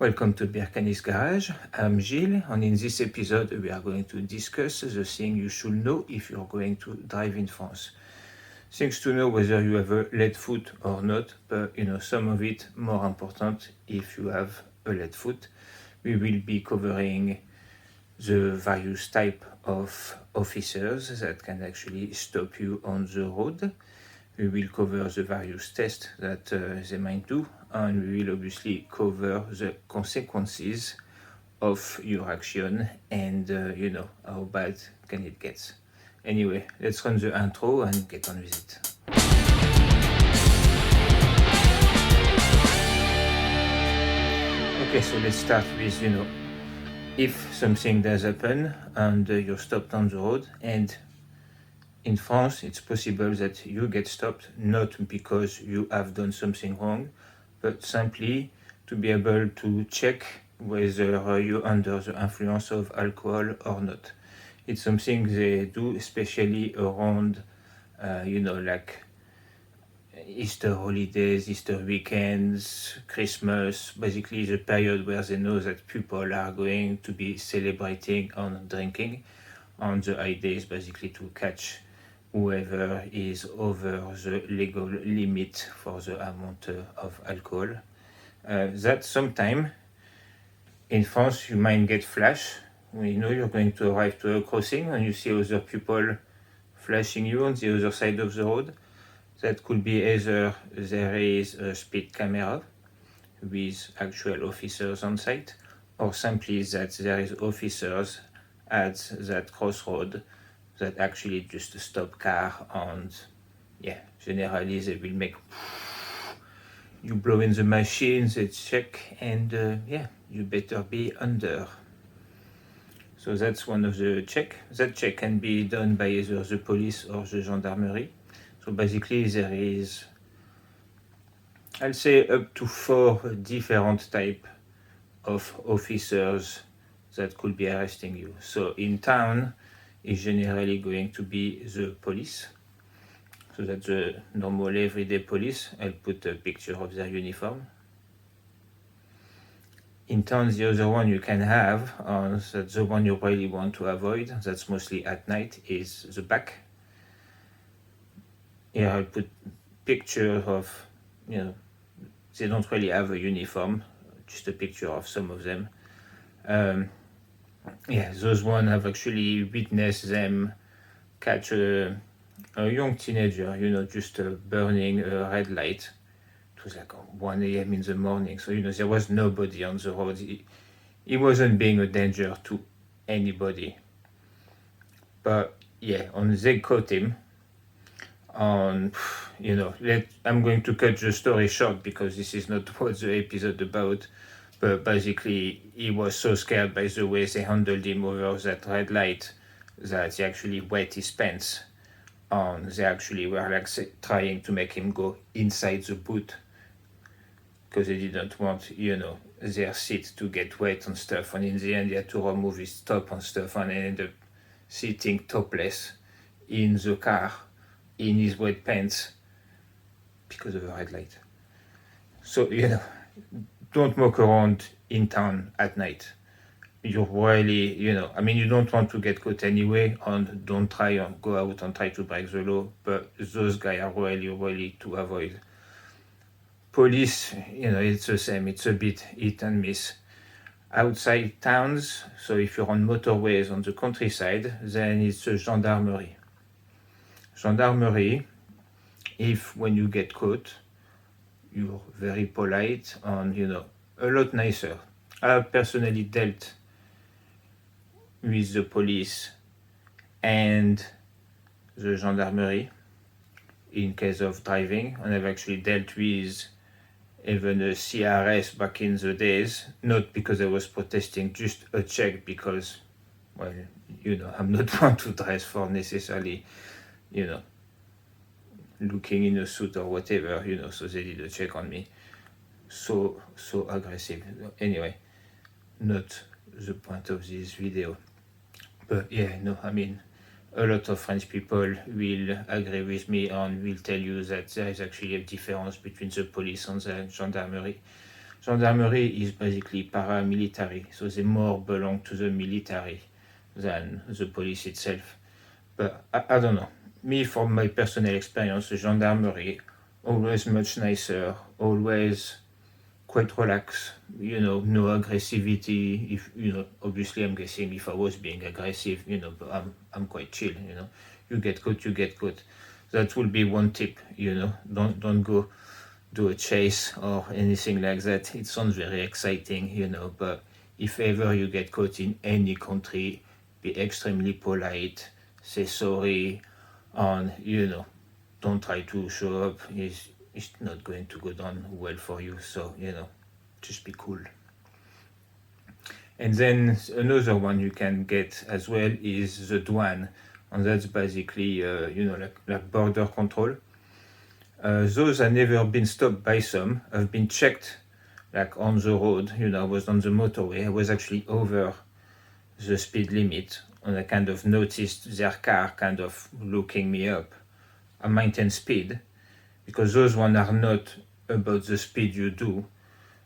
Welcome to Beardchanics Garage. I'm Gilles, and in this episode we are going to discuss the thing you should know if you're going to drive in France. Things to know whether you have a lead foot or not, but some of it more important if you have a lead foot. We will be covering the various type of officers that can actually stop you on the road. We will cover the various tests that they might do, and we will obviously cover the consequences of your action and how bad can it get. Anyway, let's run the intro and get on with it. Okay, so let's start with, if something does happen and you're stopped on the road, and in France, it's possible that you get stopped not because you have done something wrong, but simply to be able to check whether you're under the influence of alcohol or not. It's something they do especially around, like Easter holidays, Easter weekends, Christmas, basically the period where they know that people are going to be celebrating and drinking. And the idea is basically to catch whoever is over the legal limit for the amount of alcohol. That sometime in France you might get flash. You're going to arrive to a crossing and you see other people flashing you on the other side of the road. That could be either there is a speed camera with actual officers on site, or simply that there is officers at that crossroad that actually just stop car, and generally they will make you blow in the machine, they check, and you better be under. So that's one of the check. That check can be done by either the police or the gendarmerie. So basically there is, I'll say, up to 4 different type of officers that could be arresting you. So in town, is generally going to be the police. So that's the normal everyday police. I'll put a picture of their uniform. In town, the other one you can have, that's the one you really want to avoid, that's mostly at night, is the back. Here I'll put picture of, they don't really have a uniform, just a picture of some of them. Those one have actually witnessed them catch a young teenager, just burning a red light. It was like 1 a.m. in the morning, so there was nobody on the road. He wasn't being a danger to anybody. But they caught him. I'm going to cut the story short because this is not what the episode about. But basically, he was so scared by the way they handled him over that red light that he actually wet his pants. And they actually were trying to make him go inside the boot because they didn't want, their seat to get wet and stuff. And in the end, he had to remove his top and stuff and ended up sitting topless in the car in his wet pants because of the red light. So, don't walk around in town at night. You're really, you don't want to get caught anyway, and don't try and go out and try to break the law, but those guys are really, really to avoid. Police, it's the same, it's a bit hit and miss. Outside towns, so if you're on motorways on the countryside, then it's a gendarmerie. Gendarmerie, if when you get caught, you're very polite and, a lot nicer. I've personally dealt with the police and the gendarmerie in case of driving, and I've actually dealt with even a CRS back in the days, not because I was protesting, just a check because, I'm not one to dress for necessarily, looking in a suit or whatever, so they did a check on me. So aggressive. Anyway, not the point of this video. But a lot of French people will agree with me and will tell you that there is actually a difference between the police and the gendarmerie. Gendarmerie is basically paramilitary, so they more belong to the military than the police itself. But I don't know. Me, from my personal experience, the gendarmerie, always much nicer, always quite relaxed, no aggressivity. If, obviously I'm guessing if I was being aggressive, but I'm quite chill, You get caught, you get caught. That will be one tip, don't go do a chase or anything like that. It sounds very exciting, but if ever you get caught in any country, be extremely polite, say sorry, and, don't try to show up. It's not going to go down well for you, so, just be cool. And then another one you can get as well is the douane, and that's basically, like border control. Those have never been stopped by some, have been checked like on the road. I was on the motorway, I was actually over the speed limit, and I kind of noticed their car kind of looking me up. I maintain speed, because those ones are not about the speed you do,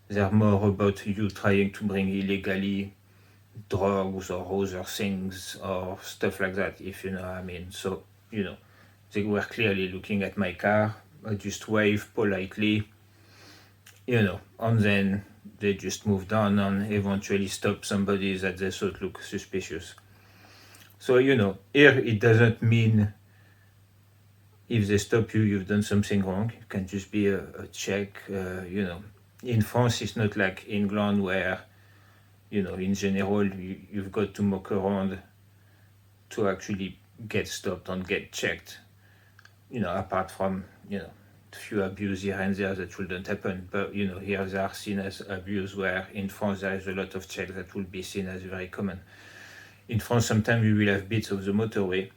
they're more about you trying to bring illegally drugs or other things or stuff like that, if you know what I mean. So, they were clearly looking at my car. I just waved politely, and then they just moved on and eventually stopped somebody that they thought looked suspicious. So, here it doesn't mean if they stop you, you've done something wrong. It can just be a check, In France, it's not like England where, in general, you've got to muck around to actually get stopped and get checked. Apart from, a few abuse here and there that shouldn't happen. But, here they are seen as abuse, where in France there is a lot of checks that will be seen as very common. In France, sometimes you will have bits of the motorway.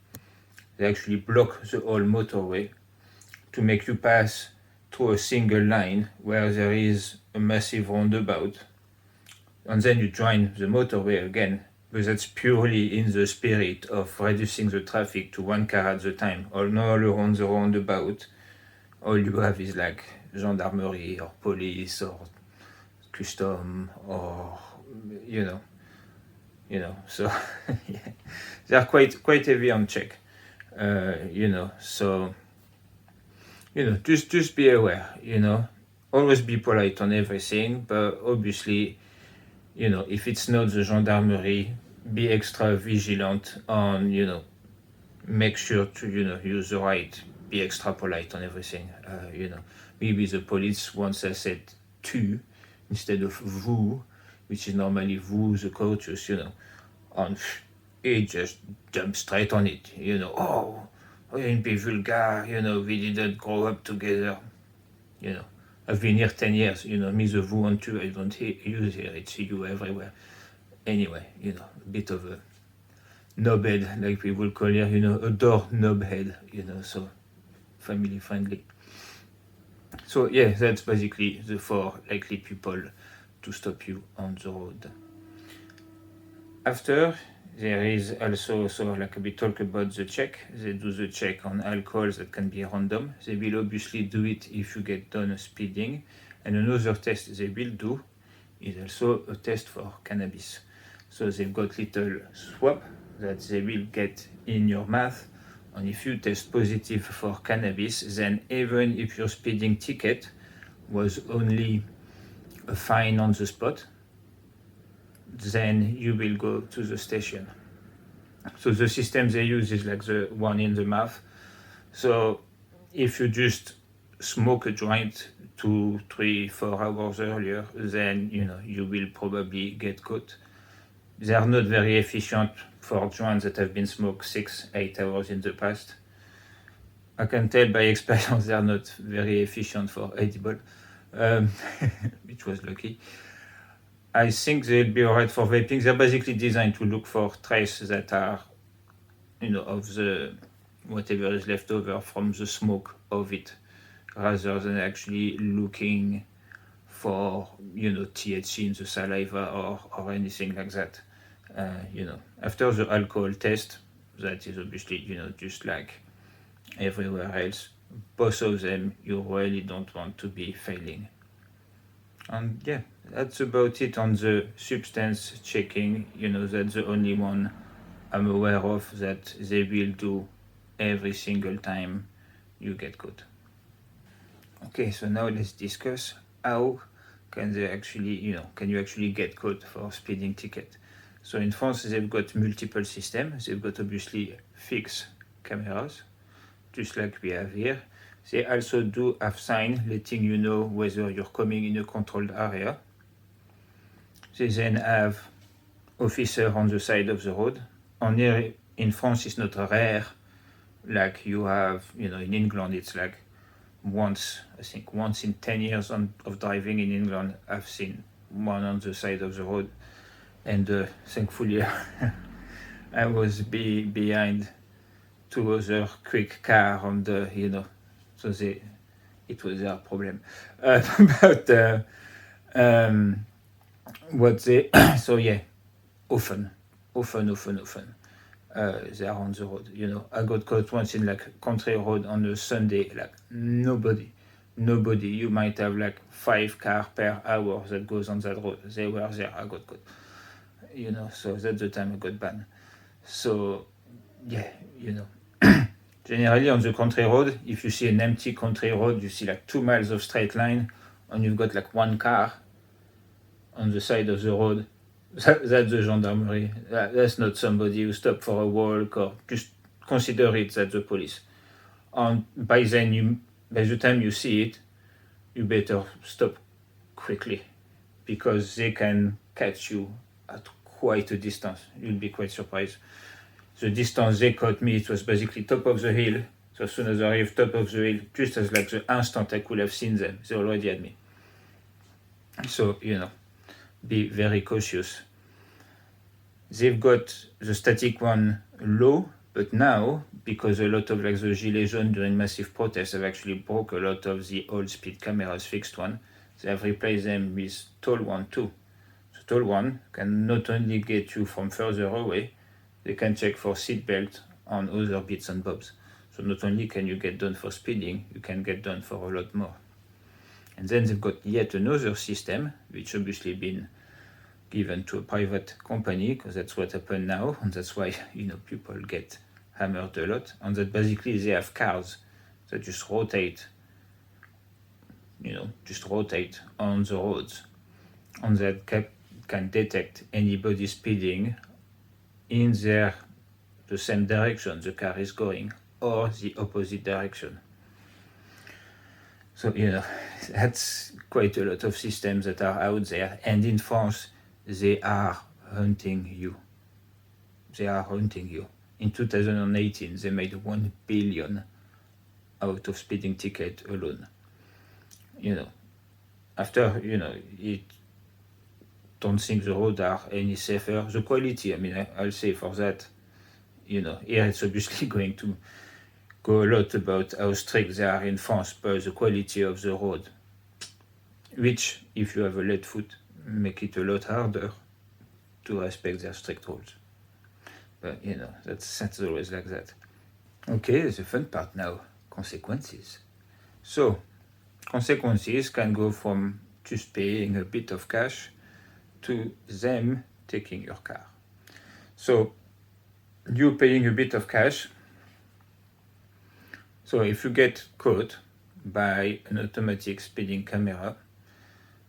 They actually block the whole motorway to make you pass through a single line where there is a massive roundabout. And then you join the motorway again, but that's purely in the spirit of reducing the traffic to one car at a time. All around the roundabout, all you have is like gendarmerie or police or custom or, so yeah. They're quite heavy on check, so, just be aware, always be polite on everything, but obviously, if it's not the gendarmerie, be extra vigilant on, make sure to, use the right, be extra polite on everything, Maybe the police once I said tu instead of vous, which is normally vous, the courteous, and he just jumped straight on it, oh, don't be vulgar, we didn't grow up together, I've been here 10 years, me the vous and tu, I don't use here, it's you everywhere. Anyway, a bit of a knobhead, like people call here, a door knobhead, so family friendly. So yeah, that's basically the 4 likely people to stop you on the road. After, there is also like we talk about the check. They do the check on alcohol that can be random. They will obviously do it if you get done speeding. And another test they will do is also a test for cannabis. So they've got little swab that they will get in your mouth. And if you test positive for cannabis, then even if your speeding ticket was only a fine on the spot, then you will go to the station. So the system they use is like the one in the mouth. So if you just smoke a joint 2, 3, 4 hours earlier, then you will probably get caught. They are not very efficient for joints that have been smoked 6, 8 hours in the past. I can tell by experience they are not very efficient for edible, which was lucky. I think they'll be alright for vaping. They're basically designed to look for traces that are, of the whatever is left over from the smoke of it, rather than actually looking for, THC in the saliva or anything like that. After the alcohol test, that is obviously, just like everywhere else, both of them you really don't want to be failing. And yeah, that's about it on the substance checking. That's the only one I'm aware of that they will do every single time you get caught. Okay, so now let's discuss how can they actually, can you actually get caught for speeding ticket. So in France, they've got multiple systems. They've got obviously fixed cameras, just like we have here. They also do have sign letting you know whether you're coming in a controlled area. They then have officer on the side of the road. On here in France, it's not rare like you have, in England, it's like once in 10 years of driving in England, I've seen one on the side of the road. And thankfully, I was behind two other quick car on the, so it was their problem. But what they, so yeah, often, they are on the road. I got caught once in like country road on a Sunday, like nobody. You might have like 5 cars per hour that goes on that road. They were there, I got caught. So that's the time I got banned. So yeah, generally on the country road, if you see an empty country road, you see like 2 miles of straight line, and you've got like 1 car on the side of the road. That's the gendarmerie. That's not somebody who stopped for a walk, or just consider it that's the police. And by the time you see it, you better stop quickly, because they can catch you at quite a distance. You'll be quite surprised. The distance they caught me, it was basically top of the hill. So as soon as I arrived top of the hill, just as like the instant I could have seen them, they already had me. So, be very cautious. They've got the static one low, but now, because a lot of like the Gilets jaunes during massive protests have actually broke a lot of the old speed cameras fixed one, they have replaced them with tall one too. The tall one can not only get you from further away, they can check for seatbelt and other bits and bobs. So not only can you get done for speeding, you can get done for a lot more. And then they've got yet another system, which obviously been given to a private company, because that's what happened now, and that's why people get hammered a lot. And that basically they have cars that just rotate on the roads, and that can detect anybody speeding in the same direction the car is going, or the opposite direction. So that's quite a lot of systems that are out there, and in France they are hunting you. In 2018, they made 1 billion out of speeding ticket alone. After, it don't think the roads are any safer. The quality, I'll say for that, here it's obviously going to go a lot about how strict they are in France, but the quality of the road, which, if you have a lead foot, make it a lot harder to respect their strict rules. But that's always like that. Okay, the fun part now, consequences. So consequences can go from just paying a bit of cash to them taking your car. So you paying a bit of cash. So if you get caught by an automatic speeding camera,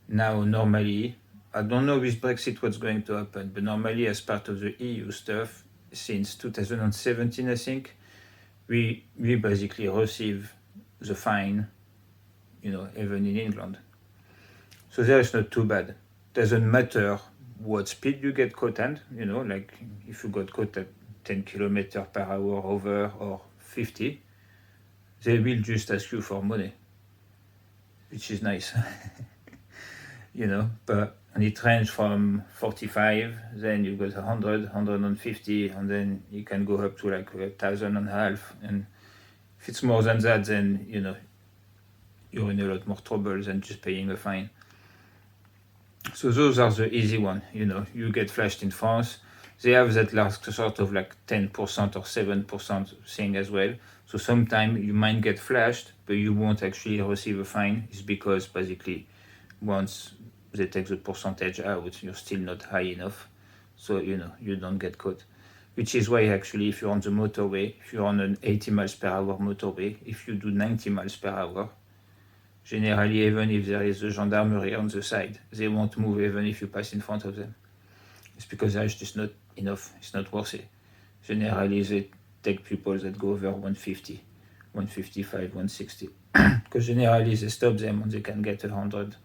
now normally, I don't know with Brexit what's going to happen, but normally as part of the EU stuff, since 2017 I think, we basically receive the fine, even in England. So there is not too bad. Doesn't matter what speed you get caught at, like if you got caught at 10 kilometers per hour over or 50, they will just ask you for money, which is nice. But and it ranges from 45, then you got 100, 150, and then you can go up to like 1,500. And if it's more than that, then you're in a lot more trouble than just paying a fine. So those are the easy one. You get flashed in France. They have that last sort of like 10% or 7% thing as well. So sometimes you might get flashed, but you won't actually receive a fine. It's because basically once they take the percentage out, you're still not high enough, so you don't get caught. Which is why actually, if you're on the motorway, if you're on an 80 miles per hour motorway, if you do 90 miles per hour, generally, even if there is a gendarmerie on the side, they won't move even if you pass in front of them. It's because there's just not enough, it's not worth it. Generally, they take people that go over 150, 155, 160. Because generally, they stop them and they can get 100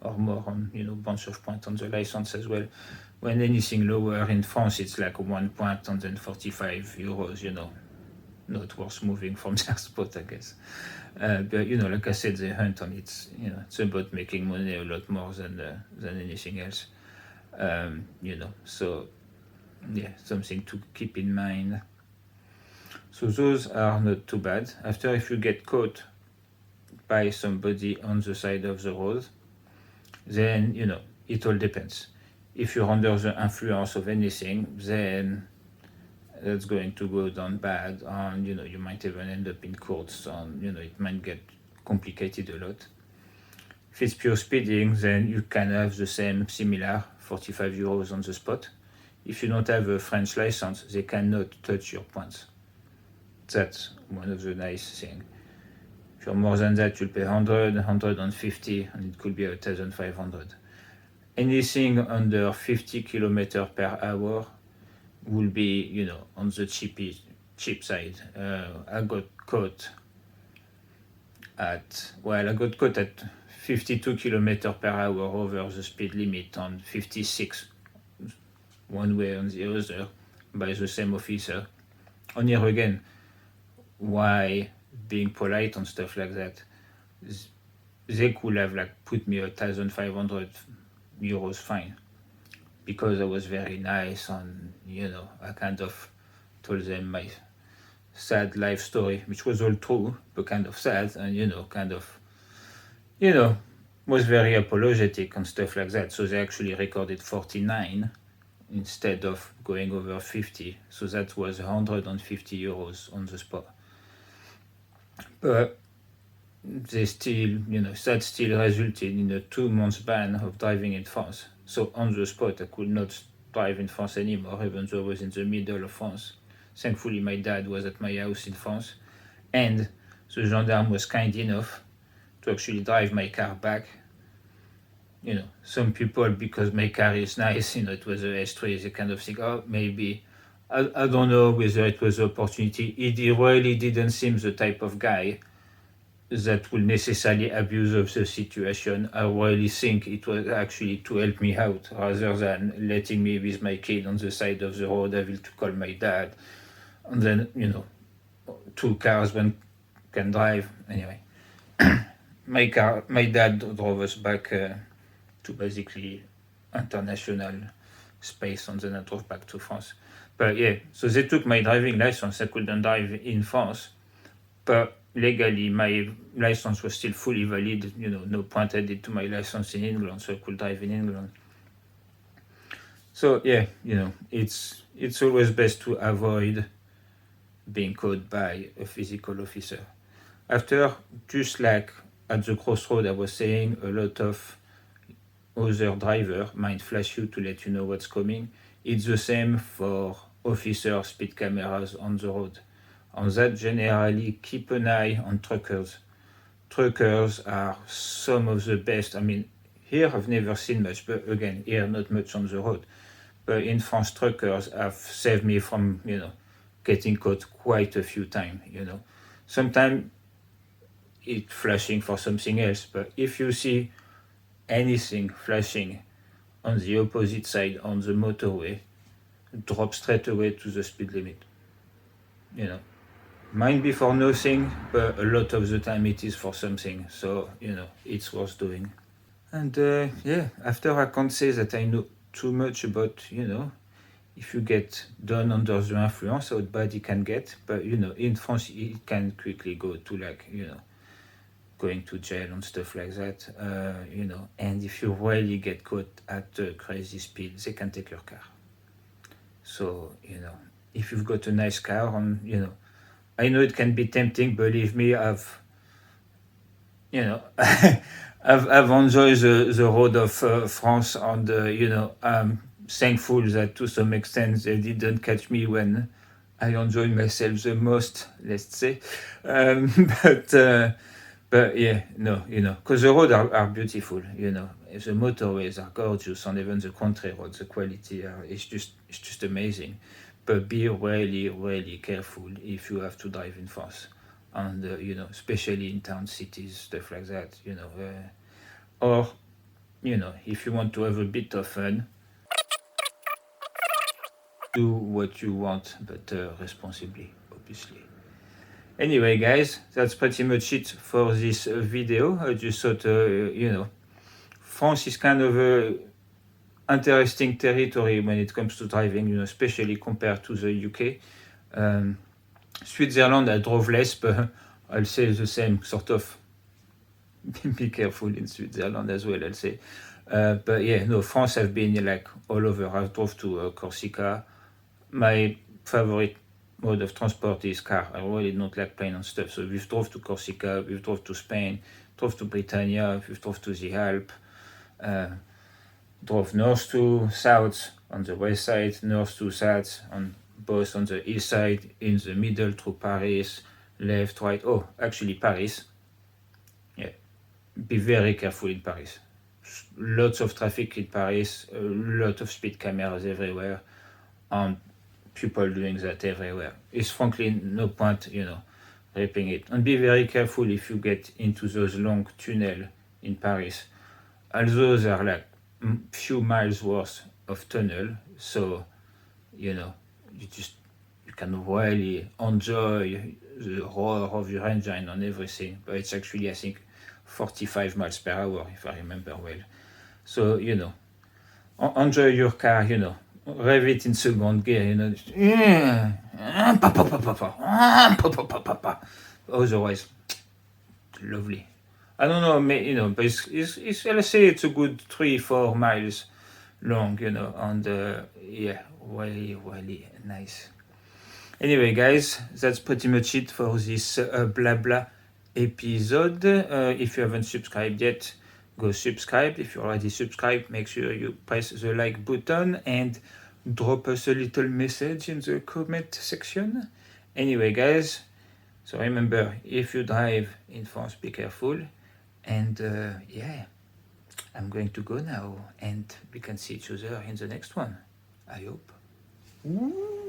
or more on, bunch of points on the license as well. When anything lower in France, it's like 1 point and then 45 euros, not worth moving from their spot, I guess. But like I said, they hunt and it's about making money a lot more than anything else. So yeah, something to keep in mind. So those are not too bad. After, if you get caught by somebody on the side of the road, then it all depends. If you're under the influence of anything, then that's going to go down bad, and you might even end up in courts, and it might get complicated a lot. If it's pure speeding, then you can have the similar 45 euros on the spot. If you don't have a French license, they cannot touch your points. That's one of the nice things. If you're more than that, you'll pay 100, 150, and it could be 1,500. Anything under 50 kilometers per hour will be, on the cheap side. I got caught at 52 kilometers per hour over the speed limit on 56, one way and the other, by the same officer. And here again, why being polite and stuff like that, they could have put me 1,500 euros fine, because I was very nice and I kind of told them my sad life story, which was all true, but kind of sad, and was very apologetic and stuff like that. So they actually recorded 49 instead of going over 50. So that was 150 euros on the spot. But they still, that still resulted in a 2-month ban of driving in France. So on the spot, I could not drive in France anymore, even though I was in the middle of France. Thankfully, my dad was at my house in France, and the gendarme was kind enough to actually drive my car back. Some people, because my car is nice, it was a S3, they kind of think, oh, maybe, I don't know whether it was an opportunity. It really didn't seem the type of guy that will necessarily abuse of the situation. I really think it was actually to help me out, rather than letting me with my kid on the side of the road, able to call my dad. And then, 2 cars, one can drive. Anyway, my dad drove us back to basically international space, and then I drove back to France. But yeah, so they took my driving license. I couldn't drive in France, but legally my license was still fully valid. No point added to my license in England, so I could drive in England. So yeah, it's always best to avoid being caught by a physical officer. After, just like at the crossroad I was saying, a lot of other driver might flash you to let you know what's coming. It's the same for officer speed cameras on the road. On that, generally keep an eye on truckers. Truckers are some of the best. I mean, here I've never seen much, but again, here not much on the road. But in France, truckers have saved me from, getting caught quite a few times, Sometimes it's flashing for something else, but if you see anything flashing on the opposite side on the motorway, drop straight away to the speed limit. Might be for nothing, but a lot of the time it is for something. So, it's worth doing. And after, I can't say that I know too much about, if you get done under the influence, how bad it can get. But, in France, it can quickly go to going to jail and stuff like that, and if you really get caught at a crazy speed, they can take your car. So, if you've got a nice car, and, I know it can be tempting, believe me, I've I've enjoyed the road of France, and I'm thankful that to some extent they didn't catch me when I enjoyed myself the most, let's say. Um, but uh, but yeah, no, because the roads are beautiful, The motorways are gorgeous, and even the country roads, the quality it's just amazing. But be really, really careful if you have to drive in France, and especially in town cities, stuff like that, or if you want to have a bit of fun, do what you want, but responsibly, obviously. Anyway, guys, that's pretty much it for this video. I just thought, France is kind of a interesting territory when it comes to driving, especially compared to the UK. Switzerland, I drove less, but I'll say the same sort of. Be careful in Switzerland as well, I'll say. But yeah, no, France, I've been like all over. I've drove to Corsica. My favorite mode of transport is car. I really don't like plane and stuff. So we've drove to Corsica, we've drove to Spain, drove to Britannia, we've drove to the Alps, drove north to south on the west side, north to south on both on the east side, in the middle through Paris, left, right. Oh, actually Paris. Yeah, be very careful in Paris. Lots of traffic in Paris, a lot of speed cameras everywhere, and people doing that everywhere. It's frankly no point, ripping it. And be very careful if you get into those long tunnels in Paris. Although they are like few miles worth of tunnel, so you can really enjoy the roar of your engine and everything. But it's actually, I think, 45 miles per hour, if I remember well. So enjoy your car, rev it in second gear, otherwise, lovely. I don't know, but it's let's say it's a good 3-4 miles long, and yeah, really, really nice. Anyway, guys, that's pretty much it for this blah blah episode. If you haven't subscribed yet, go subscribe. If you already subscribed, make sure you press the like button and drop us a little message in the comment section. Anyway, guys, so remember, if you drive in France, be careful. And yeah, I'm going to go now, and we can see each other in the next one, I hope. Ooh.